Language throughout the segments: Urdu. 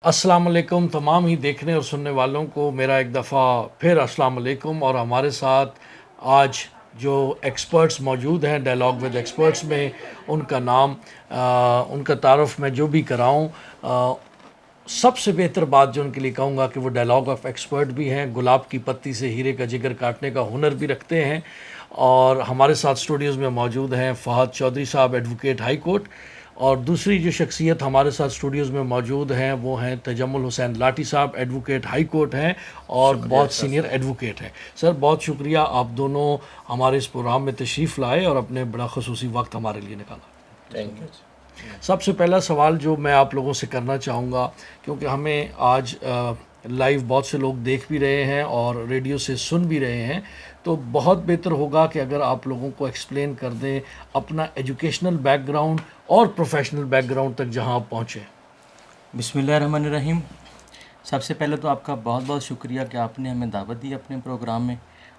السلام علیکم تمام ہی دیکھنے اور سننے والوں کو میرا ایک دفعہ پھر السلام علیکم. اور ہمارے ساتھ آج جو ایکسپرٹس موجود ہیں ڈائلاگ ود ایکسپرٹس میں، ان کا نام ان کا تعارف میں جو بھی کراؤں، سب سے بہتر بات جو ان کے لیے کہوں گا کہ وہ ڈائلاگ آف ایکسپرٹ بھی ہیں، گلاب کی پتی سے ہیرے کا جگر کاٹنے کا ہنر بھی رکھتے ہیں. اور ہمارے ساتھ اسٹوڈیوز میں موجود ہیں فہد چودھری صاحب، ایڈوکیٹ ہائی کورٹ. اور دوسری جو شخصیت ہمارے ساتھ اسٹوڈیوز میں موجود ہیں وہ ہیں تجمل حسین لاٹھی صاحب، ایڈوکیٹ ہائی کورٹ ہیں اور شکریہ بہت شاہ سینئر صاحب. ایڈوکیٹ ہیں. سر بہت شکریہ، آپ دونوں ہمارے اس پروگرام میں تشریف لائے اور اپنے بڑا خصوصی وقت ہمارے لیے نکالا. Thank you. سب سے پہلا سوال جو میں آپ لوگوں سے کرنا چاہوں گا، کیونکہ ہمیں آج لائیو بہت سے لوگ دیکھ بھی رہے ہیں اور ریڈیو سے سن بھی رہے ہیں، تو بہت بہتر ہوگا کہ اگر آپ لوگوں کو ایکسپلین کر دیں اپنا ایجوکیشنل بیک گراؤنڈ اور پروفیشنل بیک گراؤنڈ تک جہاں آپ پہنچے. بسم اللہ الرحمن الرحیم. سب سے پہلے تو آپ کا بہت بہت شکریہ کہ آپ نے ہمیں دعوت دی اپنے پروگرام میں،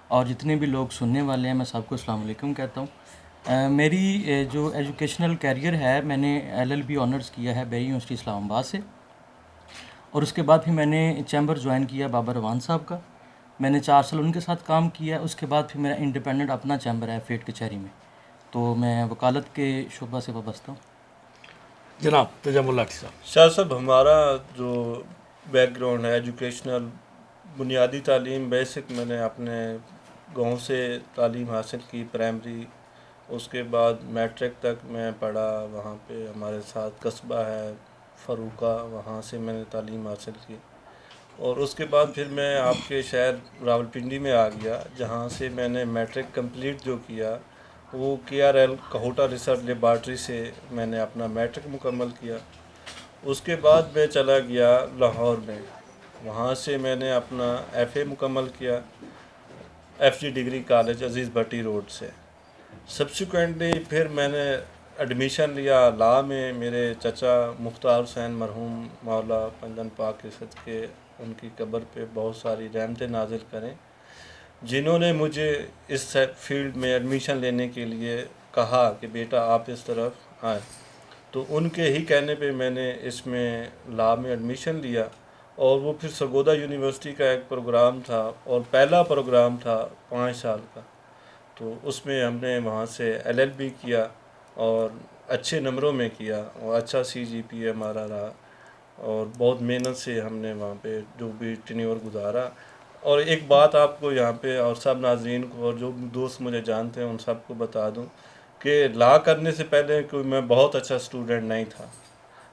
اور جتنے بھی لوگ سننے والے ہیں میں سب کو السلام علیکم کہتا ہوں. میری جو ایجوکیشنل کیریئر ہے، میں نے LLB آنرز کیا ہے بیری یونیورسٹی اسلام آباد سے، اور اس کے بعد پھر میں نے چیمبر جوائن کیا بابر روان صاحب کا. میں نے 4 سال ان کے ساتھ کام کیا. اس کے بعد پھر میرا انڈیپینڈنٹ اپنا چیمبر ہے فیٹ کچہری میں، تو میں وکالت کے شعبہ سے وابستہ ہوں. جناب تجمل لاٹھی صاحب. شاہ صاحب، ہمارا جو بیک گراؤنڈ ہے ایجوکیشنل، بنیادی تعلیم بیسک میں نے اپنے گاؤں سے تعلیم حاصل کی، پرائمری. اس کے بعد میٹرک تک میں پڑھا. وہاں پہ ہمارے ساتھ قصبہ ہے فروقہ، وہاں سے میں نے تعلیم حاصل کی. اور اس کے بعد پھر میں آپ کے شہر راولپنڈی میں آ گیا، جہاں سے میں نے میٹرک کمپلیٹ جو کیا وہ KRL کہوٹا ریسرچ لیبارٹری سے میں نے اپنا میٹرک مکمل کیا. اس کے بعد میں چلا گیا لاہور میں، وہاں سے میں نے اپنا FA مکمل کیا FG ڈگری کالج عزیز بھٹی روڈ سے. سبسیکوینٹلی پھر میں نے ایڈمیشن لیا لا میں. میرے چچا مختار حسین مرحوم مولا پنجن پاک کے صدقے ان کی قبر پہ بہت ساری رحمتیں نازل کریں، جنہوں نے مجھے اس فیلڈ میں ایڈمیشن لینے کے لیے کہا کہ بیٹا آپ اس طرف آئیں. تو ان کے ہی کہنے پہ میں نے اس میں لا میں ایڈمیشن لیا. اور وہ پھر سرگودا یونیورسٹی کا ایک پروگرام تھا، اور پہلا پروگرام تھا 5 سال کا. تو اس میں ہم نے وہاں سے LLB کیا اور اچھے نمبروں میں کیا، اور اچھا CGPA ہمارا رہا، اور بہت محنت سے ہم نے وہاں پہ جو بھی ٹینیور گزارا. اور ایک بات آپ کو یہاں پہ اور سب ناظرین کو اور جو دوست مجھے جانتے ہیں ان سب کو بتا دوں کہ لا کرنے سے پہلے کوئی میں بہت اچھا اسٹوڈنٹ نہیں تھا.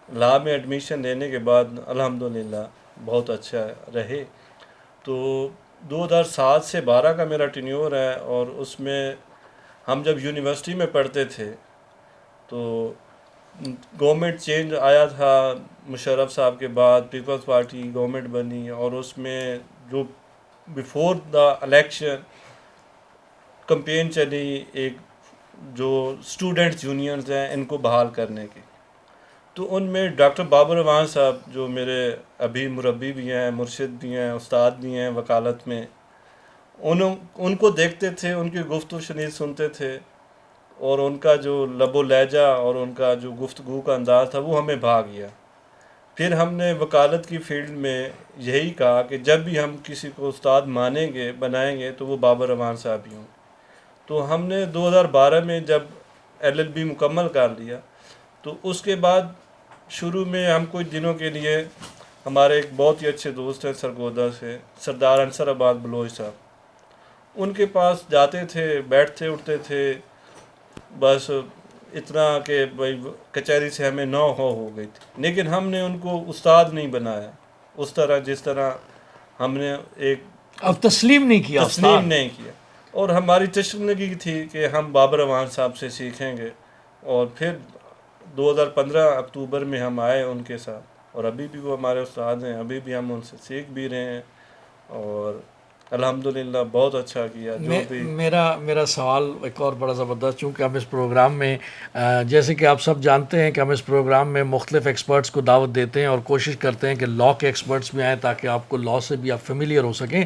لا میں ایڈمیشن لینے کے بعد الحمدللہ بہت اچھا رہے. تو 2007 سے 12 کا میرا ٹینیور ہے، اور اس میں ہم جب یونیورسٹی میں پڑھتے تھے تو گورنمنٹ چینج آیا تھا. مشرف صاحب کے بعد پیپلز پارٹی گورنمنٹ بنی، اور اس میں جو بیفور دا الیکشن کمپین چلی ایک جو اسٹوڈنٹس یونینز ہیں ان کو بحال کرنے کی. تو ان میں ڈاکٹر بابر روان صاحب جو میرے ابھی مربی بھی ہیں، مرشد بھی ہیں، استاد بھی ہیں وکالت میں، ان کو دیکھتے تھے، ان کی گفتگو شنید سنتے تھے، اور ان کا جو لب و لہجہ اور ان کا جو گفتگو کا انداز تھا وہ ہمیں بھا گیا. پھر ہم نے وکالت کی فیلڈ میں یہی کہا کہ جب بھی ہم کسی کو استاد مانیں گے بنائیں گے تو وہ بابر روان صاحب ہی ہوں. تو ہم نے 2012 میں جب LLB مکمل کر لیا، تو اس کے بعد شروع میں ہم کچھ دنوں کے لیے ہمارے ایک بہت ہی اچھے دوست ہیں سرگودا سے، سردار انصر آباد بلوچ صاحب، ان کے پاس جاتے تھے، بیٹھتے اٹھتے تھے. بس اتنا کہ بھائی کچہری سے ہمیں نو ہو گئی تھی، لیکن ہم نے ان کو استاد نہیں بنایا اس طرح جس طرح ہم نے ایک اب تسلیم نہیں کیا تسلیم استاد. نہیں کیا. اور ہماری تشنگی تھی کہ ہم بابر روان صاحب سے سیکھیں گے. اور پھر 2015 اکتوبر میں ہم آئے ان کے ساتھ، اور ابھی بھی وہ ہمارے استاد ہیں، ابھی بھی ہم ان سے سیکھ بھی رہے ہیں، اور الحمدللہ بہت اچھا کیا جو بھی. میرا سوال ایک اور بڑا زبردست، چونکہ ہم اس پروگرام میں جیسے کہ آپ سب جانتے ہیں کہ ہم اس پروگرام میں مختلف ایکسپرٹس کو دعوت دیتے ہیں اور کوشش کرتے ہیں کہ لاء کے ایکسپرٹس بھی آئیں تاکہ آپ کو لاء سے بھی آپ فیملیئر ہو سکیں.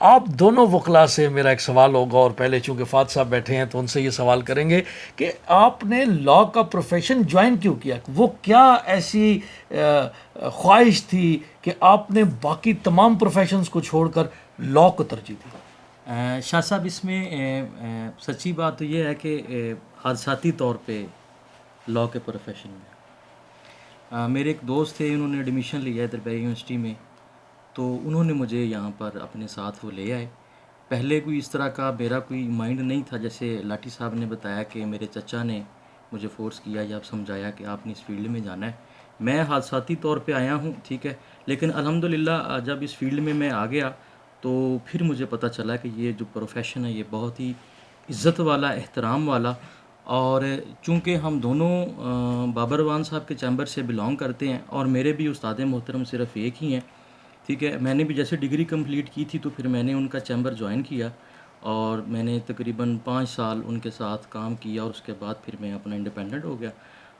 آپ دونوں وکلا سے میرا ایک سوال ہوگا، اور پہلے چونکہ فات صاحب بیٹھے ہیں تو ان سے یہ سوال کریں گے کہ آپ نے لا کا پروفیشن جوائن کیوں کیا؟ وہ کیا ایسی خواہش تھی کہ آپ نے باقی تمام پروفیشنز کو چھوڑ کر لا کو ترجیح دی؟ شاہ صاحب اس میں سچی بات تو یہ ہے کہ حادثاتی طور پہ لا کے پروفیشن میں میرے ایک دوست تھے، انہوں نے ایڈمیشن لیا ہے دربار یونیورسٹی میں، تو انہوں نے مجھے یہاں پر اپنے ساتھ وہ لے آئے. پہلے کوئی اس طرح کا میرا کوئی مائنڈ نہیں تھا، جیسے لاٹھی صاحب نے بتایا کہ میرے چچا نے مجھے فورس کیا یا سمجھایا کہ آپ نے اس فیلڈ میں جانا ہے. میں حادثاتی طور پہ آیا ہوں، ٹھیک ہے، لیکن الحمدللہ جب اس فیلڈ میں آ گیا تو پھر مجھے پتہ چلا کہ یہ جو پروفیشن ہے یہ بہت ہی عزت والا، احترام والا، اور چونکہ ہم دونوں بابر وان صاحب کے چیمبر سے بلانگ کرتے ہیں اور میرے بھی استاد محترم صرف ایک ہی ہیں، ٹھیک ہے. میں نے بھی جیسے ڈگری کمپلیٹ کی تھی تو پھر میں نے ان کا چیمبر جوائن کیا اور میں نے تقریباً 5 سال ان کے ساتھ کام کیا اور اس کے بعد پھر میں اپنا انڈیپینڈنٹ ہو گیا.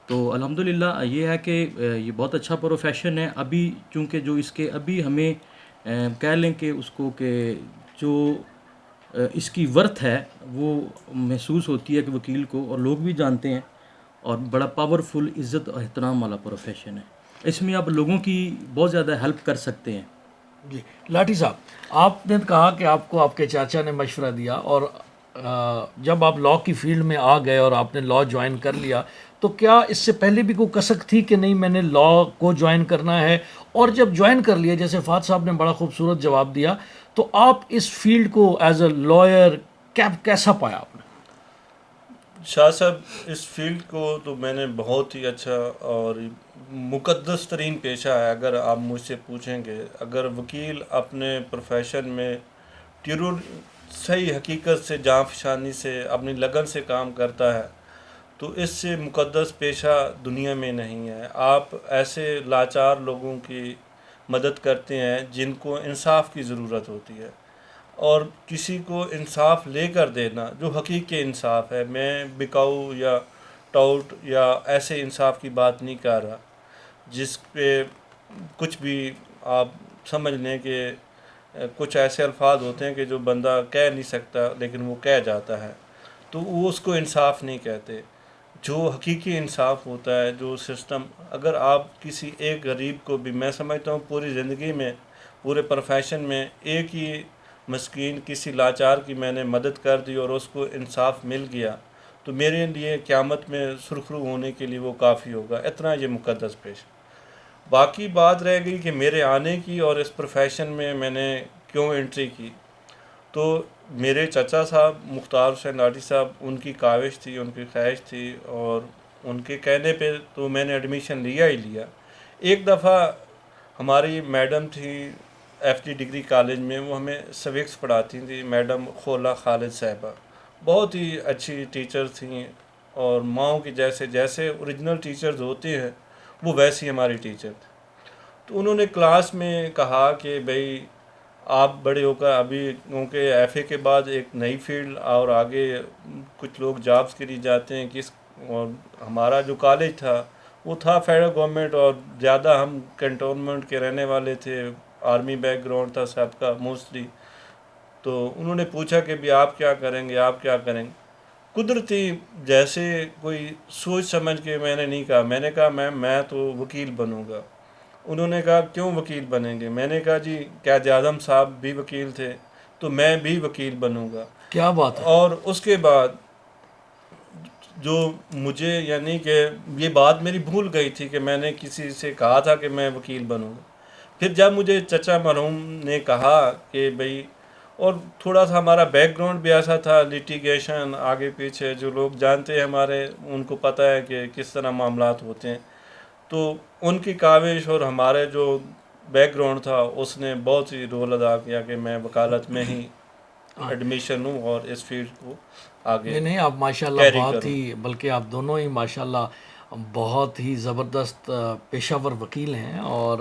تو الحمدللہ یہ ہے کہ یہ بہت اچھا پروفیشن ہے. ابھی چونکہ جو اس کے ابھی ہمیں کہہ لیں کہ اس کو کہ جو اس کی ورتھ ہے وہ محسوس ہوتی ہے کہ وکیل کو، اور لوگ بھی جانتے ہیں، اور بڑا پاورفل، عزت اور احترام والا پروفیشن ہے. اس میں آپ لوگوں کی بہت زیادہ ہیلپ کر سکتے ہیں. جی لاٹھی صاحب، آپ نے کہا کہ آپ کو آپ کے چاچا نے مشورہ دیا، اور جب آپ لا کی فیلڈ میں آ گئے اور آپ نے لا جوائن کر لیا تو کیا اس سے پہلے بھی کوئی کسک تھی کہ نہیں میں نے لا کو جوائن کرنا ہے؟ اور جب جوائن کر لیا، جیسے فات صاحب نے بڑا خوبصورت جواب دیا، تو آپ اس فیلڈ کو ایز اے لائر کیسا پایا آپ نے؟ شاہ صاحب اس فیلڈ کو تو میں نے بہت ہی اچھا اور مقدس ترین پیشہ ہے. اگر آپ مجھ سے پوچھیں گے اگر وکیل اپنے پروفیشن میں صحیح حقیقت سے، جاں فشانی سے، اپنی لگن سے کام کرتا ہے تو اس سے مقدس پیشہ دنیا میں نہیں ہے. آپ ایسے لاچار لوگوں کی مدد کرتے ہیں جن کو انصاف کی ضرورت ہوتی ہے، اور کسی کو انصاف لے کر دینا جو حقیقی انصاف ہے. میں بکاؤ یا ٹاؤٹ یا ایسے انصاف کی بات نہیں کر رہا جس پہ کچھ بھی آپ سمجھ لیں کہ کچھ ایسے الفاظ ہوتے ہیں کہ جو بندہ کہہ نہیں سکتا لیکن وہ کہہ جاتا ہے، تو وہ اس کو انصاف نہیں کہتے. جو حقیقی انصاف ہوتا ہے، جو سسٹم، اگر آپ کسی ایک غریب کو بھی، میں سمجھتا ہوں پوری زندگی میں، پورے پروفیشن میں ایک ہی مسکین کسی لاچار کی میں نے مدد کر دی اور اس کو انصاف مل گیا تو میرے لیے قیامت میں سرخرو ہونے کے لیے وہ کافی ہوگا. اتنا یہ مقدس پیش. باقی بات رہ گئی کہ میرے آنے کی اور اس پروفیشن میں نے کیوں انٹری کی، تو میرے چچا صاحب مختار حسین لاٹھی صاحب، ان کی کاوش تھی، ان کی خواہش تھی، اور ان کے کہنے پہ تو میں نے ایڈمیشن لیا ہی لیا. ایک دفعہ ہماری میڈم تھی ایف ڈی ڈگری کالج میں، وہ ہمیں سوکس پڑھاتی تھیں، میڈم خولا خالد صاحبہ. بہت ہی اچھی ٹیچر تھیں، اور ماؤں کی جیسے اوریجنل ٹیچرز ہوتے ہیں وہ ویسی ہماری ٹیچر تھی. تو انہوں نے کلاس میں کہا کہ بھئی آپ بڑے ہو کر ابھی، کیونکہ ایف اے کے بعد ایک نئی فیلڈ اور آگے کچھ لوگ جابس کے لیے جاتے ہیں، اور ہمارا جو کالج تھا وہ تھا فیڈرل گورنمنٹ، اور زیادہ ہم کنٹونمنٹ کے رہنے والے تھے، آرمی بیک گراؤنڈ تھا سب کا موسٹلی. تو انہوں نے پوچھا کہ بھی آپ کیا کریں گے، آپ کیا کریں گے. قدرتی جیسے کوئی سوچ سمجھ کے میں نے نہیں کہا، میں نے کہا میم میں تو وکیل بنوں گا. انہوں نے کہا کیوں وکیل بنیں گے؟ میں نے کہا جی قائد اعظم صاحب بھی وکیل تھے تو میں بھی وکیل بنوں گا. کیا بات ہے! اور اس کے بعد جو مجھے، یعنی کہ یہ بات میری بھول گئی تھی کہ میں نے کسی سے کہا تھا کہ میں وکیل بنوں گا. پھر جب مجھے چچا مرحوم نے کہا کہ بھئی، اور تھوڑا سا ہمارا بیک گراؤنڈ بھی ایسا تھا، لیٹیگیشن آگے پیچھے، جو لوگ جانتے ہیں ہمارے ان کو پتہ ہے کہ کس طرح معاملات ہوتے ہیں. تو ان کی کاوش اور ہمارے جو بیک گراؤنڈ تھا اس نے بہت ہی رول ادا کیا کہ میں وکالت میں ہی ایڈمیشن ہوں اور اس فیلڈ کو آگے نہیں آپ ماشاءاللہ کیری بہت کروں. ہی، بلکہ آپ دونوں ہی ماشاءاللہ بہت ہی زبردست پیشہ ور وکیل ہیں، اور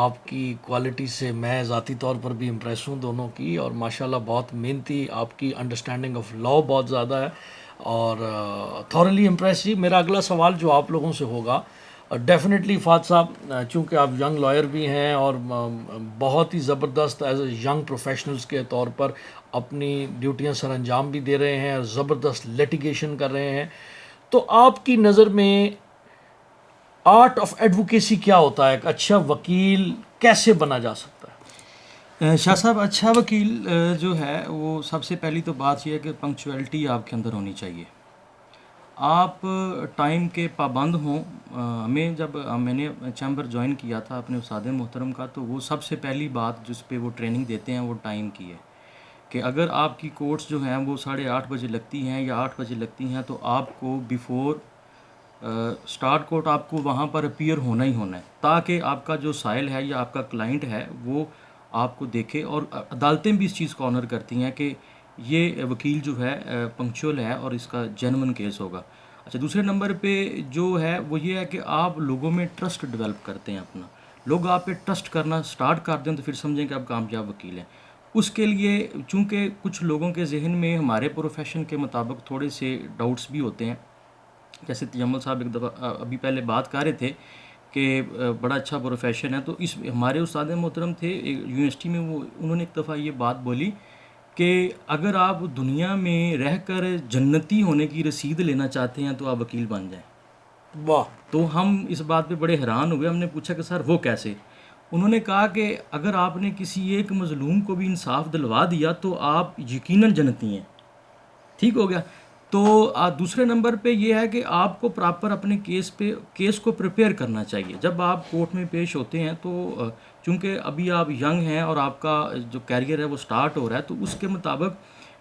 آپ کی کوالٹی سے میں ذاتی طور پر بھی امپریس ہوں دونوں کی، اور ماشاءاللہ بہت محنتی، آپ کی انڈرسٹینڈنگ آف لا بہت زیادہ ہے، اور تھورلی امپریس. جی میرا اگلا سوال جو آپ لوگوں سے ہوگا ڈیفینیٹلی فات صاحب، چونکہ آپ ینگ لائر بھی ہیں اور بہت ہی زبردست ایز اے ینگ پروفیشنلز کے طور پر اپنی ڈیوٹیاں سر انجام بھی دے رہے ہیں اور زبردست لیٹیگیشن کر رہے ہیں، تو آپ کی نظر میں آرٹ آف ایڈوکیسی کیا ہوتا ہے؟ ایک اچھا وکیل کیسے بنا جا سکتا ہے؟ شاہ صاحب، اچھا وکیل جو ہے وہ سب سے پہلی تو بات یہ ہے کہ پنکچویلٹی آپ کے اندر ہونی چاہیے، آپ ٹائم کے پابند ہوں۔ ہمیں جب میں نے چیمبر جوائن کیا تھا اپنے استاد محترم کا، تو وہ سب سے پہلی بات جس پہ وہ ٹریننگ دیتے ہیں وہ ٹائم کی ہے، کہ اگر آپ کی کورٹس جو ہیں وہ 8:30 بجے لگتی ہیں یا 8 بجے لگتی ہیں، تو آپ کو بیفور اسٹارٹ کورٹ آپ کو وہاں پر اپیئر ہونا ہی ہونا ہے، تاکہ آپ کا جو سائل ہے یا آپ کا کلائنٹ ہے وہ آپ کو دیکھے، اور عدالتیں بھی اس چیز کو آنر کرتی ہیں کہ یہ وکیل جو ہے پنکچوئل ہے اور اس کا جینوئن کیس ہوگا۔ اچھا، دوسرے نمبر پہ جو ہے وہ یہ ہے کہ آپ لوگوں میں ٹرسٹ ڈیولپ کرتے ہیں اپنا، لوگ آپ پہ ٹرسٹ کرنا سٹارٹ کر دیں تو پھر سمجھیں کہ آپ کامیاب وکیل ہیں۔ اس کے لیے چونکہ کچھ لوگوں کے ذہن میں ہمارے پروفیشن کے مطابق تھوڑے سے ڈاؤٹس بھی ہوتے ہیں، جیسے تجمل صاحب ایک دفعہ ابھی پہلے بات کر رہے تھے کہ بڑا اچھا پروفیشن ہے، تو اس ہمارے استاد محترم تھے یونیورسٹی میں، وہ انہوں نے ایک دفعہ یہ بات بولی کہ اگر آپ دنیا میں رہ کر جنتی ہونے کی رسید لینا چاہتے ہیں تو آپ وکیل بن جائیں۔ واہ! تو ہم اس بات پہ بڑے حیران ہوئے، ہم نے پوچھا کہ سر وہ کیسے؟ انہوں نے کہا کہ اگر آپ نے کسی ایک مظلوم کو بھی انصاف دلوا دیا تو آپ یقیناً جنتی ہیں۔ ٹھیک ہو گیا۔ تو دوسرے نمبر پہ یہ ہے کہ آپ کو پراپر اپنے کیس کو پریپیئر کرنا چاہیے۔ جب آپ کورٹ میں پیش ہوتے ہیں تو چونکہ ابھی آپ ینگ ہیں اور آپ کا جو کیریئر ہے وہ سٹارٹ ہو رہا ہے، تو اس کے مطابق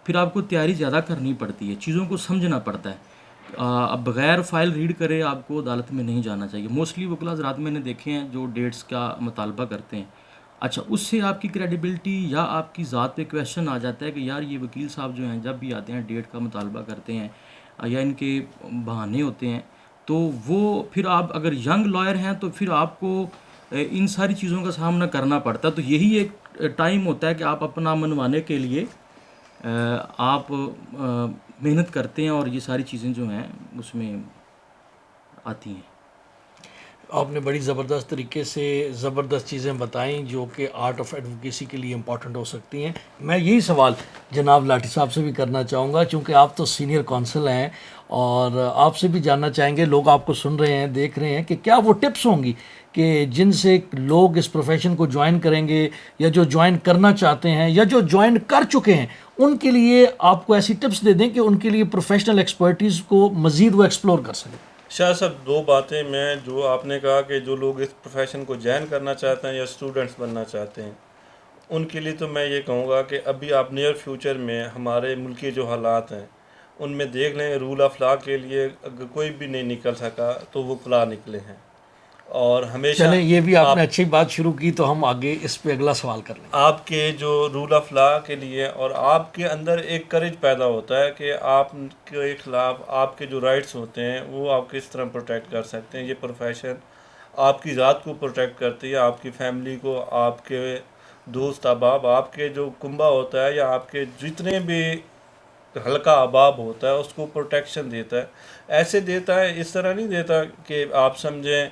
پھر آپ کو تیاری زیادہ کرنی پڑتی ہے، چیزوں کو سمجھنا پڑتا ہے۔ اب بغیر فائل ریڈ کرے آپ کو عدالت میں نہیں جانا چاہیے۔ موسٹلی وکلا حضرات میں نے دیکھے ہیں جو ڈیٹس کا مطالبہ کرتے ہیں، اچھا اس سے آپ کی کریڈیبلٹی یا آپ کی ذات پہ کویشچن آ جاتا ہے کہ یار یہ وکیل صاحب جو ہیں جب بھی آتے ہیں ڈیٹ کا مطالبہ کرتے ہیں یا ان کے بہانے ہوتے ہیں، تو وہ پھر آپ اگر ینگ لائر ہیں تو پھر آپ کو ان ساری چیزوں کا سامنا کرنا پڑتا ہے۔ تو یہی ایک ٹائم ہوتا ہے کہ آپ اپنا منوانے کے لیے آپ محنت کرتے ہیں اور یہ ساری چیزیں جو ہیں اس میں آتی ہیں۔ آپ نے بڑی زبردست طریقے سے زبردست چیزیں بتائیں جو کہ آرٹ آف ایڈوکیسی کے لیے امپورٹنٹ ہو سکتی ہیں۔ میں یہی سوال جناب لاٹھی صاحب سے بھی کرنا چاہوں گا، چونکہ آپ تو سینئر کونسل ہیں، اور آپ سے بھی جاننا چاہیں گے، لوگ آپ کو سن رہے ہیں دیکھ رہے ہیں، کہ کیا وہ ٹپس ہوں گی کہ جن سے لوگ اس پروفیشن کو جوائن کریں گے یا جو جوائن کرنا چاہتے ہیں یا جو جوائن کر چکے ہیں ان کے لیے آپ کو ایسی ٹپس دے دیں کہ ان کے لیے پروفیشنل ایکسپرٹیز کو مزید وہ ایکسپلور کر سکیں؟ شاہ صاحب، 2 باتیں میں جو آپ نے کہا کہ جو لوگ اس پروفیشن کو جوائن کرنا چاہتے ہیں یا اسٹوڈنٹس بننا چاہتے ہیں، ان کے لیے تو میں یہ کہوں گا کہ ابھی آپ نیئر فیوچر میں ہمارے ملک کے جو حالات ہیں ان میں دیکھ لیں، رول آف لا کے لیے اگر کوئی بھی نہیں نکل سکا تو وہ فلاں نکلے ہیں، اور ہمیشہ چلیں یہ بھی آپ نے اچھی بات شروع کی، تو ہم آگے اس پہ اگلا سوال کر لیں۔ آپ کے جو رول آف لا کے لیے اور آپ کے اندر ایک کریج پیدا ہوتا ہے کہ آپ کے خلاف آپ کے جو رائٹس ہوتے ہیں وہ آپ کس طرح پروٹیکٹ کر سکتے ہیں۔ یہ پروفیشن آپ کی ذات کو پروٹیکٹ کرتی ہے، آپ کی فیملی کو، آپ کے دوست احباب، آپ کے جو کنبہ ہوتا ہے یا آپ کے جتنے بھی حلقہ احباب ہوتا ہے اس کو پروٹیکشن دیتا ہے۔ ایسے دیتا ہے، اس طرح نہیں دیتا کہ آپ سمجھیں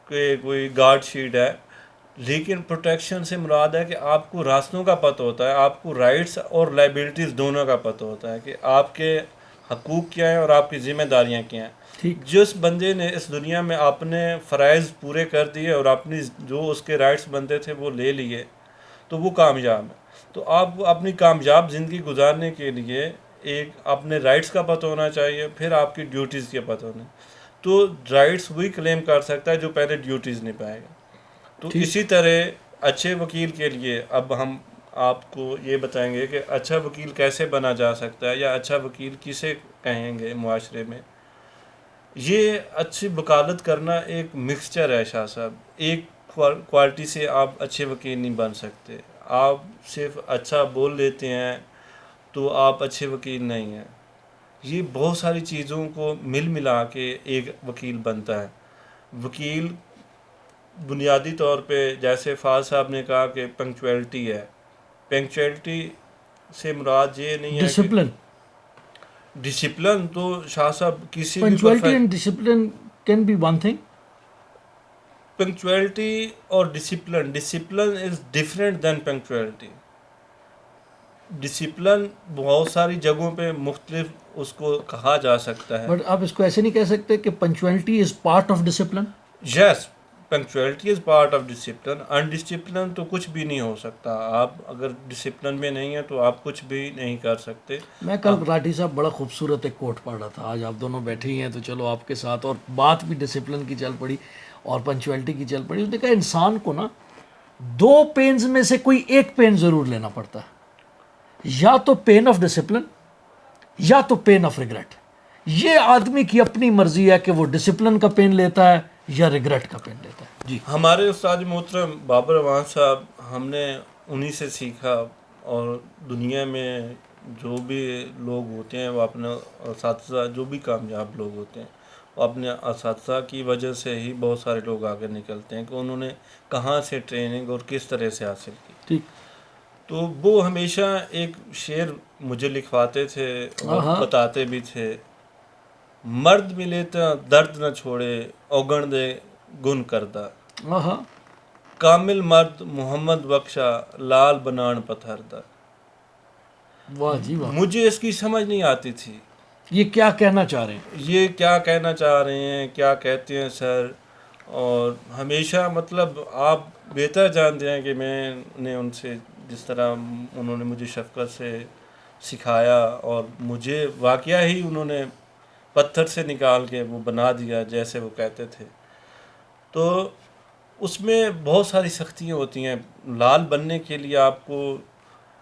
کہ کوئی گارڈ شیٹ ہے، لیکن پروٹیکشن سے مراد ہے کہ آپ کو راستوں کا پتہ ہوتا ہے، آپ کو رائٹس اور لائبلٹیز دونوں کا پتہ ہوتا ہے کہ آپ کے حقوق کیا ہیں اور آپ کی ذمہ داریاں کیا ہیں۔ جس بندے نے اس دنیا میں اپنے فرائض پورے کر دیے اور اپنی جو اس کے رائٹس بنتے تھے وہ لے لیے تو وہ کامیاب ہے۔ تو آپ کو اپنی کامیاب زندگی گزارنے کے لیے ایک اپنے رائٹس کا پتہ ہونا چاہیے، پھر آپ کی ڈیوٹیز کے پتہ ہونا، تو رائٹس وہی کلیم کر سکتا ہے جو پہلے ڈیوٹیز نہیں پائے گا۔ تو اسی طرح اچھے وکیل کے لیے اب ہم آپ کو یہ بتائیں گے کہ اچھا وکیل کیسے بنا جا سکتا ہے یا اچھا وکیل کسے کہیں گے معاشرے میں۔ یہ اچھی وکالت کرنا ایک مکسچر ہے شاہ صاحب، ایک کوالٹی سے آپ اچھے وکیل نہیں بن سکتے۔ آپ صرف اچھا بول لیتے ہیں تو آپ اچھے وکیل نہیں ہیں۔ یہ بہت ساری چیزوں کو مل ملا کے ایک وکیل بنتا ہے۔ وکیل بنیادی طور پہ جیسے فاض صاحب نے کہا کہ پنکچویلٹی ہے، پنکچویلٹی سے مراد یہ نہیں ہے کہ ڈسپلن تو شاہ صاحب کسی بھی punctuality and discipline can be one thing. Punctuality اور discipline is different than punctuality. Discipline بہت ساری جگہوں پہ مختلف اس کو کہا جا سکتا ہے. بٹ آپ اس کو ایسے نہیں کہہ سکتے کہ punctuality is part of discipline? Yes, punctuality is part of discipline. Indiscipline تو کچھ بھی نہیں ہو سکتا. آپ اگر ڈسپلن میں نہیں ہیں تو آپ کچھ بھی نہیں کر سکتے. میں کل راٹھی صاحب بڑا خوبصورت ایک کوٹ پڑھ رہا تھا. آج آپ دونوں بیٹھے ہی ہیں تو چلو آپ کے ساتھ، اور بات بھی ڈسپلن کی چل پڑی اور پنچوئلٹی کی چل پڑی. اس نے کہا انسان کو نا 2 پینز میں سے کوئی ایک پین ضرور لینا پڑتا ہے، یا تو پین آف ڈسپلن یا تو پین آف ریگریٹ. یہ آدمی کی اپنی مرضی ہے کہ وہ ڈسپلن کا پین لیتا ہے یا ریگریٹ کا پین لیتا ہے. جی ہمارے استاد محترم بابر اعوان صاحب، ہم نے انہی سے سیکھا. اور دنیا میں جو بھی لوگ ہوتے ہیں وہ اپنے اساتذہ، جو بھی کامیاب لوگ ہوتے ہیں وہ اپنے اساتذہ کی وجہ سے ہی بہت سارے لوگ آگے نکلتے ہیں کہ انہوں نے کہاں سے ٹریننگ اور کس طرح سے حاصل کی. ٹھیک. تو وہ ہمیشہ ایک شعر مجھے لکھواتے تھے اور بتاتے بھی تھے: مرد ملے تا درد نہ چھوڑے، اوگن دے گن کردہ. کامل مرد محمد بخشا، لال بنان پتھر دا. واہ جی واہ. مجھے اس کی سمجھ نہیں آتی تھی یہ کیا کہنا چاہ رہے ہیں؟ یہ کیا کہنا چاہ رہے ہیں، کیا کہتے ہیں سر. اور ہمیشہ مطلب آپ بہتر جانتے ہیں کہ میں نے ان سے جس طرح انہوں نے مجھے شفقت سے سکھایا، اور مجھے واقعہ ہی انہوں نے پتھر سے نکال کے وہ بنا دیا جیسے وہ کہتے تھے. تو اس میں بہت ساری سختیاں ہوتی ہیں. لال بننے کے لیے آپ کو،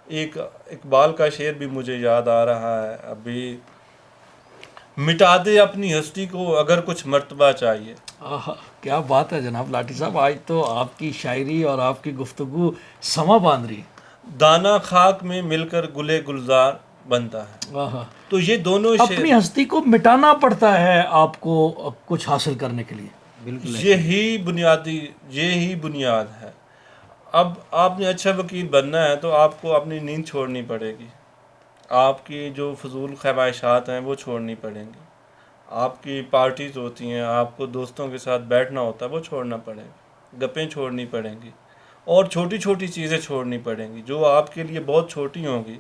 ایک اقبال کا شعر بھی مجھے یاد آ رہا ہے ابھی: مٹا دے اپنی ہستی کو اگر کچھ مرتبہ چاہیے. کیا بات ہے جناب لاٹھی صاحب، آج تو آپ کی شاعری اور آپ کی گفتگو سما باندھ رہی. دانا خاک میں مل کر گلے گلزار بنتا ہے. تو یہ دونوں اپنی ہستی کو مٹانا پڑتا ہے آپ کو کچھ حاصل کرنے کے لیے. بالکل یہی بنیاد ہے. اب آپ نے اچھا وکیل بننا ہے تو آپ کو اپنی نیند چھوڑنی پڑے گی. آپ کی جو فضول خواہشات ہیں وہ چھوڑنی پڑیں گی. آپ کی پارٹیز ہوتی ہیں، آپ کو دوستوں کے ساتھ بیٹھنا ہوتا ہے، وہ چھوڑنا پڑے گا. گپیں چھوڑنی پڑیں گی، اور چھوٹی چھوٹی چیزیں چھوڑنی پڑیں گی جو آپ کے لیے بہت چھوٹی ہوں گی،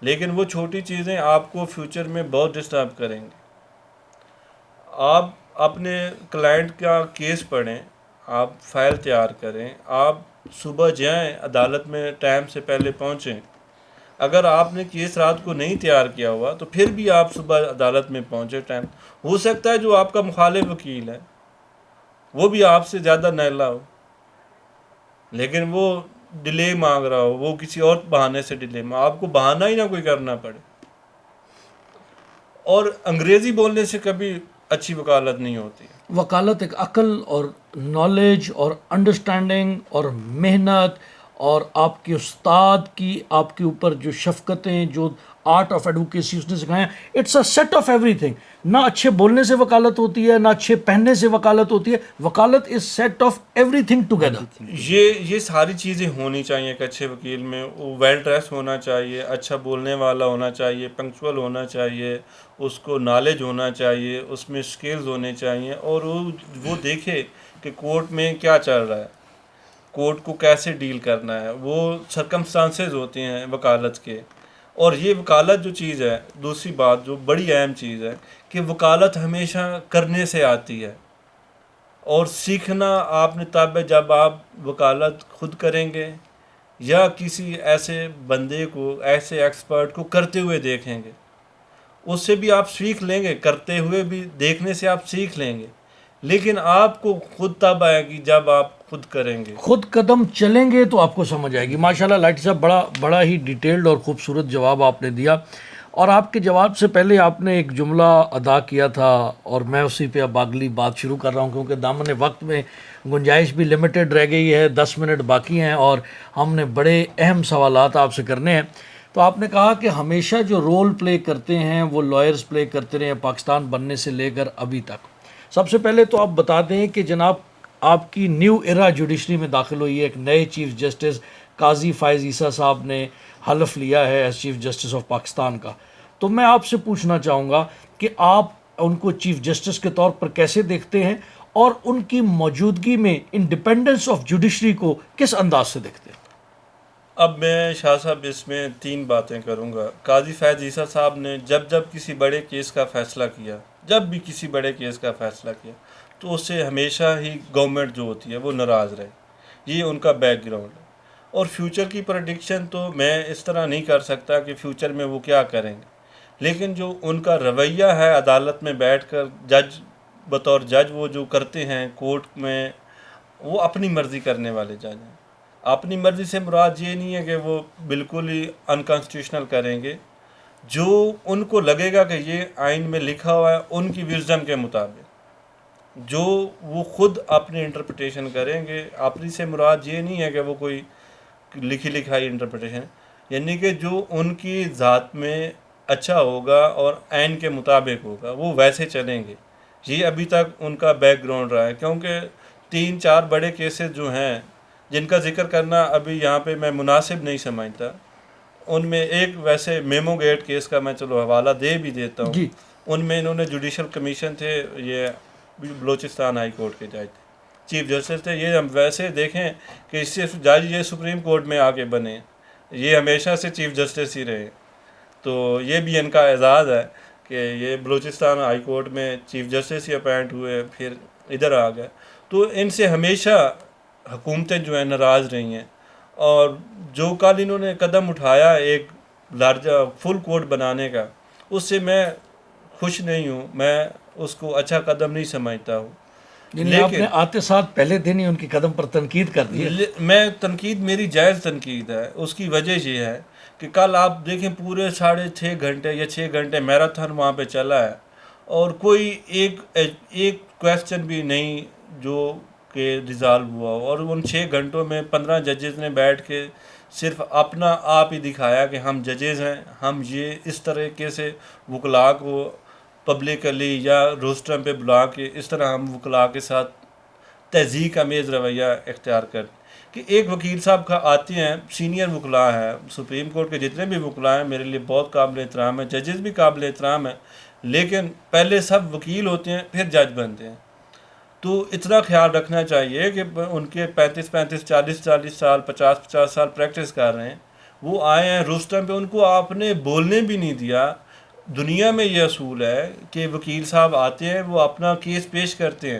لیکن وہ چھوٹی چیزیں آپ کو فیوچر میں بہت ڈسٹرب کریں گی. آپ اپنے کلائنٹ کا کیس پڑھیں، آپ فائل تیار کریں، آپ صبح جائیں عدالت میں ٹائم سے پہلے پہنچیں. اگر آپ نے کیس رات کو نہیں تیار کیا ہوا تو پھر بھی آپ صبح عدالت میں پہنچے ٹائم. ہو سکتا ہے جو آپ کا مخالف وکیل ہے وہ بھی آپ سے زیادہ نیلا ہو، لیکن وہ ڈیلے مانگ رہا ہو، وہ کسی اور بہانے سے ڈیلے آپ کو بہانہ ہی نہ کوئی کرنا پڑے. اور انگریزی بولنے سے کبھی اچھی وکالت نہیں ہوتی. وکالت ایک عقل اور نالج اور انڈرسٹینڈنگ اور محنت اور آپ کے استاد کی آپ کے اوپر جو شفقتیں، جو آرٹ آف ایڈوکیسی اس نے سکھایا، it's a set of everything. نہ اچھے بولنے سے وکالت ہوتی ہے، نہ اچھے پہننے سے وکالت ہوتی ہے. وکالت is set of everything together. یہ ساری چیزیں ہونی چاہیے ایک اچھے وکیل میں. وہ ویل ڈریس ہونا چاہیے، اچھا بولنے والا ہونا چاہیے، پنکچول ہونا چاہیے، اس کو نالج ہونا چاہیے، اس میں اسکلز ہونے چاہیے، اور وہ دیکھے کہ کورٹ میں کیا چل رہا ہے، کورٹ کو کیسے ڈیل کرنا ہے. وہ سرکمسٹانسز ہوتے ہیں وکالت کے. اور یہ وکالت جو چیز ہے، دوسری بات جو بڑی اہم چیز ہے کہ وکالت ہمیشہ کرنے سے آتی ہے، اور سیکھنا آپ نے تب ہے جب آپ وکالت خود کریں گے یا کسی ایسے بندے کو، ایسے ایکسپرٹ کو کرتے ہوئے دیکھیں گے. اس سے بھی آپ سیکھ لیں گے، کرتے ہوئے بھی دیکھنے سے آپ سیکھ لیں گے، لیکن آپ کو خود تب آئے گی جب آپ خود کریں گے، خود قدم چلیں گے تو آپ کو سمجھ آئے گی. ماشاءاللہ لاٹھی صاحب، بڑا ہی ڈیٹیلڈ اور خوبصورت جواب آپ نے دیا. اور آپ کے جواب سے پہلے آپ نے ایک جملہ ادا کیا تھا، اور میں اسی پہ اب اگلی بات شروع کر رہا ہوں کیونکہ دامن وقت میں گنجائش بھی لمیٹڈ رہ گئی ہے. 10 منٹ باقی ہیں اور ہم نے بڑے اہم سوالات آپ سے کرنے ہیں. تو آپ نے کہا کہ ہمیشہ جو رول پلے کرتے ہیں وہ لائرز پلے کرتے رہے ہیں پاکستان بننے سے لے کر ابھی تک. سب سے پہلے تو آپ بتا دیں کہ جناب آپ کی نیو ایرا جوڈیشری میں داخل ہوئی ہے. ایک نئے چیف جسٹس قاضی فائز عیسیٰ صاحب نے حلف لیا ہے as chief justice of Pakistan کا. تو میں آپ سے پوچھنا چاہوں گا کہ آپ ان کو چیف جسٹس کے طور پر کیسے دیکھتے ہیں، اور ان کی موجودگی میں انڈیپینڈنس آف جوڈیشری کو کس انداز سے دیکھتے ہیں؟ اب میں شاہ صاحب اس میں 3 باتیں کروں گا. قاضی فیض عیسیٰ صاحب نے جب کسی بڑے کیس کا فیصلہ کیا، جب بھی کسی بڑے کیس کا فیصلہ کیا، تو اس سے ہمیشہ ہی گورنمنٹ جو ہوتی ہے وہ ناراض رہے. یہ ان کا بیک گراؤنڈ ہے. اور فیوچر کی پریڈکشن تو میں اس طرح نہیں کر سکتا کہ فیوچر میں وہ کیا کریں گے، لیکن جو ان کا رویہ ہے عدالت میں بیٹھ کر بطور جج وہ جو کرتے ہیں کورٹ میں، وہ اپنی مرضی کرنے والے جج ہیں. اپنی مرضی سے مراد یہ نہیں ہے کہ وہ بالکل ہی انکانسٹیٹیوشنل کریں گے. جو ان کو لگے گا کہ یہ آئین میں لکھا ہوا ہے ان کی وزڈم کے مطابق جو وہ خود اپنی انٹرپریٹیشن کریں گے. اپنی سے مراد یہ نہیں ہے کہ وہ کوئی لکھی لکھائی انٹرپریٹیشن، یعنی کہ جو ان کی ذات میں اچھا ہوگا اور آئین کے مطابق ہوگا وہ ویسے چلیں گے. یہ ابھی تک ان کا بیک گراؤنڈ رہا ہے. کیونکہ 3-4 بڑے کیسز جو ہیں جن کا ذکر کرنا ابھی یہاں پہ میں مناسب نہیں سمجھتا، ان میں ایک ویسے میمو گیٹ کیس کا میں چلو حوالہ دے بھی دیتا ہوں. جی ان میں انہوں نے جوڈیشل کمیشن تھے، یہ بلوچستان ہائی کورٹ کے جج تھے، چیف جسٹس تھے. یہ ہم ویسے دیکھیں کہ اس سے جج یہ سپریم کورٹ میں آگے بنے، یہ ہمیشہ سے چیف جسٹس ہی رہے. تو یہ بھی ان کا اعزاز ہے کہ یہ بلوچستان ہائی کورٹ میں چیف جسٹس ہی اپائنٹ ہوئے پھر ادھر آ گئے. تو ان سے ہمیشہ حکومتیں جو ہیں ناراض رہی ہیں. اور جو کل انہوں نے قدم اٹھایا ایک لارجا فل کورٹ بنانے کا، اس سے میں خوش نہیں ہوں، میں اس کو اچھا قدم نہیں سمجھتا ہوں. یعنی آپ نے آتے ساتھ پہلے دن ہی ان کی قدم پر تنقید کر دی ہے. میں تنقید میری جائز تنقید ہے. اس کی وجہ یہ ہے کہ کل آپ دیکھیں پورے 6.5 گھنٹے یا 6 گھنٹے میراتھن وہاں پہ چلا ہے اور کوئی ایک کویسچن بھی نہیں جو کہ ریزالو ہوا ہو. اور ان 6 گھنٹوں میں 15 ججز نے بیٹھ کے صرف اپنا آپ ہی دکھایا کہ ہم ججز ہیں، ہم یہ اس طریقے سے وکلاء کو پبلکلی یا روسٹرم پہ بلا کے اس طرح ہم وکلاء کے ساتھ تہذیب امیز رویہ اختیار کرتے کہ ایک وکیل صاحب کا آتے ہیں، سینئر وکلاء ہیں، سپریم کورٹ کے جتنے بھی وکلاء ہیں میرے لیے بہت قابل احترام ہیں، ججز بھی قابل احترام ہیں، لیکن پہلے سب وکیل ہوتے ہیں پھر جج بنتے ہیں. تو اتنا خیال رکھنا چاہیے کہ ان کے 35 40 سال 50 سال پریکٹس کر رہے ہیں، وہ آئے ہیں روسٹرم پہ، ان کو آپ نے بولنے بھی نہیں دیا. دنیا میں یہ اصول ہے کہ وکیل صاحب آتے ہیں، وہ اپنا کیس پیش کرتے ہیں،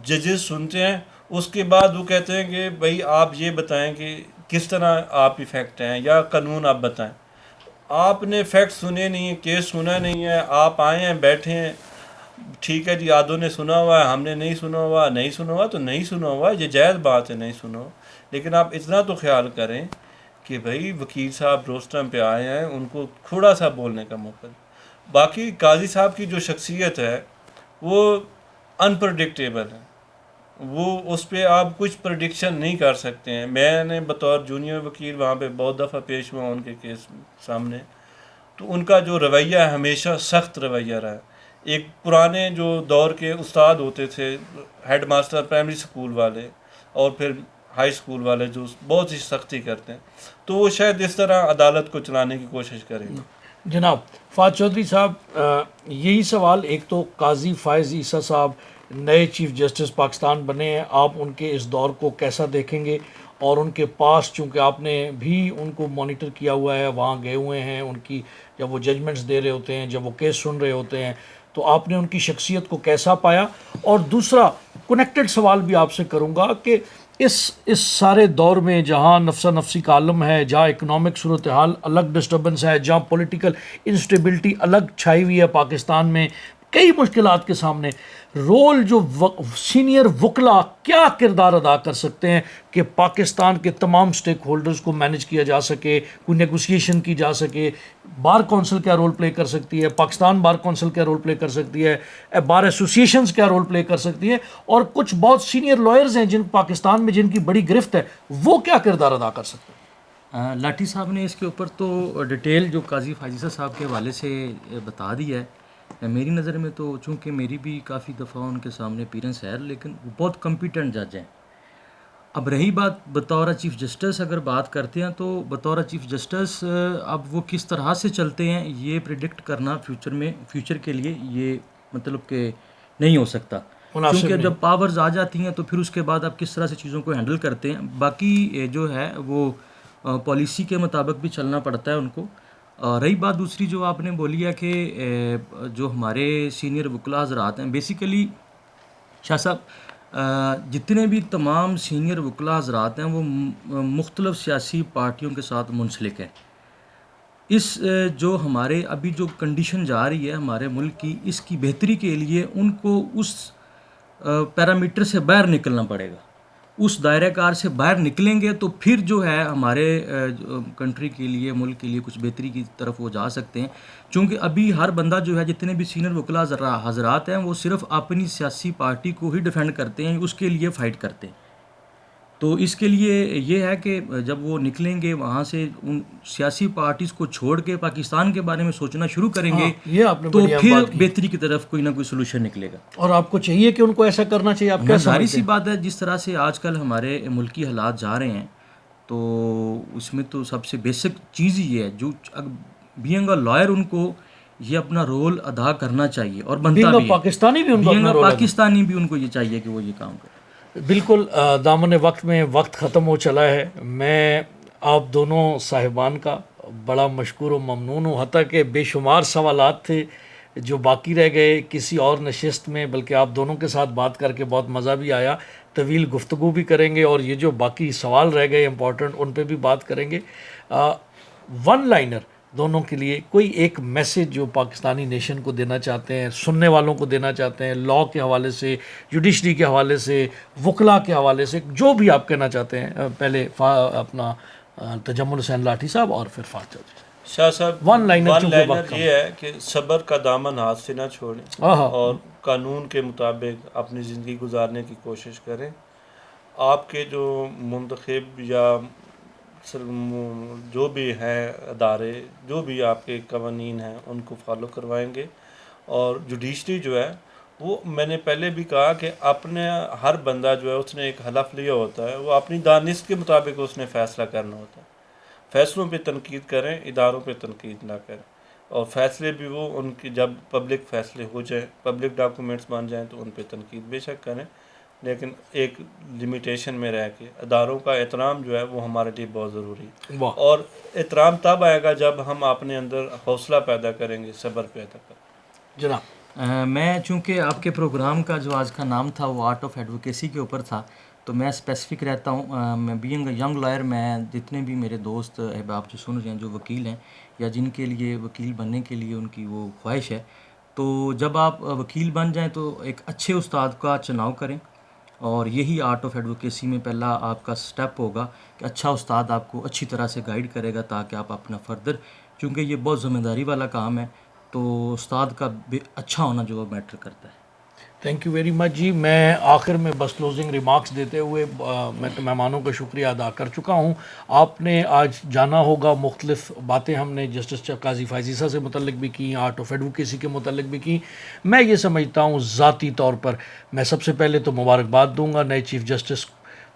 ججز سنتے ہیں، اس کے بعد وہ کہتے ہیں کہ بھائی آپ یہ بتائیں کہ کس طرح آپ افیکٹ ہیں یا قانون آپ بتائیں. آپ نے فیکٹ سنے نہیں ہیں، کیس سنا نہیں ہے، آپ آئے ہیں بیٹھے ہیں، ٹھیک ہے جی آدھوں نے سنا ہوا ہے، ہم نے نہیں سنا ہوا تو نہیں سنا ہوا، یہ جائز بات ہے نہیں سنا ہوا. لیکن آپ اتنا تو خیال کریں کہ بھائی وکیل صاحب روسٹرم پہ آئے ہیں، ان کو تھوڑا سا بولنے کا موقع دیں. باقی قاضی صاحب کی جو شخصیت ہے وہ انپرڈکٹیبل ہے، وہ اس پہ آپ کچھ پریڈکشن نہیں کر سکتے ہیں. میں نے بطور جونیئر وکیل وہاں پہ بہت دفعہ پیش ہوا ان کے کیس سامنے، تو ان کا جو رویہ ہے ہمیشہ سخت رویہ رہا ہے. ایک پرانے جو دور کے استاد ہوتے تھے، ہیڈ ماسٹر پرائمری سکول والے اور پھر ہائی سکول والے جو بہت ہی سختی کرتے ہیں، تو وہ شاید اس طرح عدالت کو چلانے کی کوشش کریں گے. جناب فہد چودھری صاحب، یہی سوال، ایک تو قاضی فیض عیسیٰ صاحب نئے چیف جسٹس پاکستان بنے ہیں، آپ ان کے اس دور کو کیسا دیکھیں گے؟ اور ان کے پاس چونکہ آپ نے بھی ان کو مانیٹر کیا ہوا ہے، وہاں گئے ہوئے ہیں، ان کی جب وہ ججمنٹس دے رہے ہوتے ہیں، جب وہ کیس سن رہے ہوتے ہیں، تو آپ نے ان کی شخصیت کو کیسا پایا؟ اور دوسرا کنیکٹڈ سوال بھی آپ سے کروں گا کہ اس سارے دور میں جہاں نفسا نفسی کا عالم ہے، جہاں اکنامک صورتحال الگ ڈسٹربنس ہے، جہاں پولیٹیکل انسٹیبلٹی الگ چھائی ہوئی ہے پاکستان میں، کئی مشکلات کے سامنے، رول جو سینئر وکلا کیا کردار ادا کر سکتے ہیں کہ پاکستان کے تمام سٹیک ہولڈرز کو مینج کیا جا سکے، کوئی نیگوسیشن کی جا سکے؟ بار کونسل کیا رول پلے کر سکتی ہے، پاکستان بار کونسل کیا رول پلے کر سکتی ہے، بار ایسوسیشنز کیا رول پلے کر سکتی ہیں، اور کچھ بہت سینئر لائرز ہیں جن پاکستان میں جن کی بڑی گرفت ہے، وہ کیا کردار ادا کر سکتے ہیں؟ لاٹھی صاحب نے اس کے اوپر تو ڈیٹیل جو قاضی فیض عیسیٰ صاحب کے حوالے سے بتا دی ہے. میری نظر میں تو چونکہ میری بھی کافی دفعہ ان کے سامنے اپیرنس ہے، لیکن وہ بہت کمپیٹنٹ جج ہیں. اب رہی بات بطور چیف جسٹس اگر بات کرتے ہیں تو بطور چیف جسٹس اب وہ کس طرح سے چلتے ہیں یہ پریڈکٹ کرنا فیوچر کے لیے یہ مطلب کہ نہیں ہو سکتا. مناسب کیونکہ نہیں۔ جب پاورز آ جاتی ہیں تو پھر اس کے بعد آپ کس طرح سے چیزوں کو ہینڈل کرتے ہیں. باقی جو ہے وہ پالیسی کے مطابق بھی چلنا پڑتا ہے ان کو. رہی بات دوسری جو آپ نے بولی ہے کہ جو ہمارے سینئر وکلاء حضرات ہیں، بیسیکلی شاہ صاحب جتنے بھی تمام سینئر وکلاء حضرات ہیں وہ مختلف سیاسی پارٹیوں کے ساتھ منسلک ہیں. اس جو ہمارے ابھی جو کنڈیشن جا رہی ہے ہمارے ملک کی، اس کی بہتری کے لیے ان کو اس پیرامیٹر سے باہر نکلنا پڑے گا. اس دائرہ کار سے باہر نکلیں گے تو پھر جو ہے ہمارے کنٹری کے لیے، ملک کے لیے کچھ بہتری کی طرف وہ جا سکتے ہیں. چونکہ ابھی ہر بندہ جو ہے، جتنے بھی سینئر وکلاء حضرات ہیں، وہ صرف اپنی سیاسی پارٹی کو ہی ڈیفینڈ کرتے ہیں، اس کے لیے فائٹ کرتے ہیں. تو اس کے لیے یہ ہے کہ جب وہ نکلیں گے وہاں سے، ان سیاسی پارٹیز کو چھوڑ کے پاکستان کے بارے میں سوچنا شروع کریں گے، یہ آپ نے تو بڑی اہم پھر بات کی، بہتری کی طرف کوئی نہ کوئی سولوشن نکلے گا. اور آپ کو چاہیے کہ ان کو ایسا کرنا چاہیے. آپ کیا ظاہری سمجھتے سی ہیں؟ بات ہے، جس طرح سے آج کل ہمارے ملکی حالات جا رہے ہیں، تو اس میں تو سب سے بیسک چیز یہ ہے، جو بینگ اے لائر ان کو یہ اپنا رول ادا کرنا چاہیے اور بنتا بینگ بھی ہے. پاکستانی بھی ان کو بینگ اپنا اے رول ادا- پاکستانی بھی ان کو یہ چاہیے کہ وہ یہ کام کرے. بالکل. دامن وقت میں وقت ختم ہو چلا ہے. میں آپ دونوں صاحبان کا بڑا مشکور و ممنون ہوں، حتیٰ کہ بے شمار سوالات تھے جو باقی رہ گئے کسی اور نشست میں، بلکہ آپ دونوں کے ساتھ بات کر کے بہت مزہ بھی آیا. طویل گفتگو بھی کریں گے، اور یہ جو باقی سوال رہ گئے امپورٹنٹ، ان پہ بھی بات کریں گے. ون لائنر دونوں کے لیے کوئی ایک میسج جو پاکستانی نیشن کو دینا چاہتے ہیں، سننے والوں کو دینا چاہتے ہیں، لاء کے حوالے سے، جوڈیشری کے حوالے سے، وکلاء کے حوالے سے، جو بھی آپ کہنا چاہتے ہیں. پہلے اپنا تجمل حسین لاٹھی صاحب اور پھر فاضل جی. شاہ صاحب، ون لائنر چونکہ وقت کم. یہ ہے کہ صبر کا دامن ہاتھ سے نہ چھوڑیں آہا. اور قانون کے مطابق اپنی زندگی گزارنے کی کوشش کریں. آپ کے جو منتخب یا جو بھی ہیں ادارے، جو بھی آپ کے قوانین ہیں، ان کو فالو کروائیں گے. اور جوڈیشری جو ہے وہ، میں نے پہلے بھی کہا کہ اپنے ہر بندہ جو ہے اس نے ایک حلف لیا ہوتا ہے، وہ اپنی دانست کے مطابق اس نے فیصلہ کرنا ہوتا ہے. فیصلوں پہ تنقید کریں، اداروں پہ تنقید نہ کریں. اور فیصلے بھی وہ ان کی جب پبلک فیصلے ہو جائیں، پبلک ڈاکومنٹس بن جائیں، تو ان پہ تنقید بے شک کریں، لیکن ایک لمیٹیشن میں رہ کے. اداروں کا احترام جو ہے وہ ہمارے لیے بہت ضروری ہے. واہ. اور احترام تب آئے گا جب ہم اپنے اندر حوصلہ پیدا کریں گے، صبر پیدا کریں. جناب. میں چونکہ آپ کے پروگرام کا جو آج کا نام تھا وہ آرٹ آف ایڈوکیسی کے اوپر تھا، تو میں اسپیسیفک رہتا ہوں. میں بینگ اے ینگ لائر، میں جتنے بھی میرے دوست احباب جو سن رہے ہیں، جو وکیل ہیں یا جن کے لیے وکیل بننے کے لیے ان کی وہ خواہش ہے، تو جب آپ وکیل بن جائیں تو ایک اچھے استاد کا چناؤ کریں. اور یہی آرٹ آف ایڈوکیسی میں پہلا آپ کا سٹیپ ہوگا کہ اچھا استاد آپ کو اچھی طرح سے گائیڈ کرے گا، تاکہ آپ اپنا فردر، چونکہ یہ بہت ذمہ داری والا کام ہے، تو استاد کا اچھا ہونا جو میٹر کرتا ہے. تھینک یو ویری مچ جی. میں آخر میں بس کلوزنگ ریمارکس دیتے ہوئے میں تو مہمانوں کا شکریہ ادا کر چکا ہوں. آپ نے آج جانا ہوگا، مختلف باتیں ہم نے جسٹس قاضی فائزیسا سے متعلق بھی کی، آرٹ آف ایڈوکیسی کے متعلق بھی کی. میں یہ سمجھتا ہوں ذاتی طور پر میں سب سے پہلے تو مبارکباد دوں گا نئے چیف جسٹس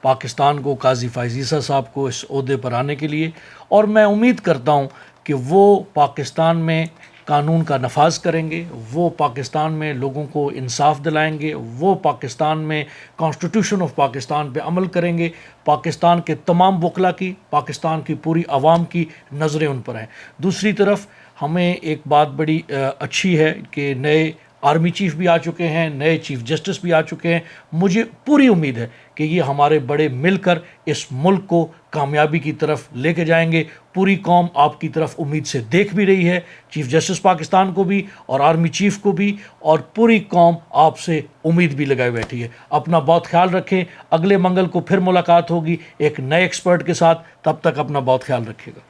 پاکستان کو، قاضی فائزیسا صاحب کو، اس عہدے پر آنے کے لیے. اور میں امید کرتا ہوں کہ وہ پاکستان میں قانون کا نفاذ کریں گے، وہ پاکستان میں لوگوں کو انصاف دلائیں گے، وہ پاکستان میں کانسٹیٹیوشن آف پاکستان پہ عمل کریں گے. پاکستان کے تمام وکلاء کی، پاکستان کی پوری عوام کی نظریں ان پر ہیں. دوسری طرف ہمیں ایک بات بڑی اچھی ہے کہ نئے آرمی چیف بھی آ چکے ہیں، نئے چیف جسٹس بھی آ چکے ہیں. مجھے پوری امید ہے کہ یہ ہمارے بڑے مل کر اس ملک کو کامیابی کی طرف لے کے جائیں گے. پوری قوم آپ کی طرف امید سے دیکھ بھی رہی ہے، چیف جسٹس پاکستان کو بھی اور آرمی چیف کو بھی، اور پوری قوم آپ سے امید بھی لگائے بیٹھی ہے. اپنا بہت خیال رکھیں. اگلے منگل کو پھر ملاقات ہوگی ایک نئے ایکسپرٹ کے ساتھ. تب تک اپنا بہت خیال رکھیے گا.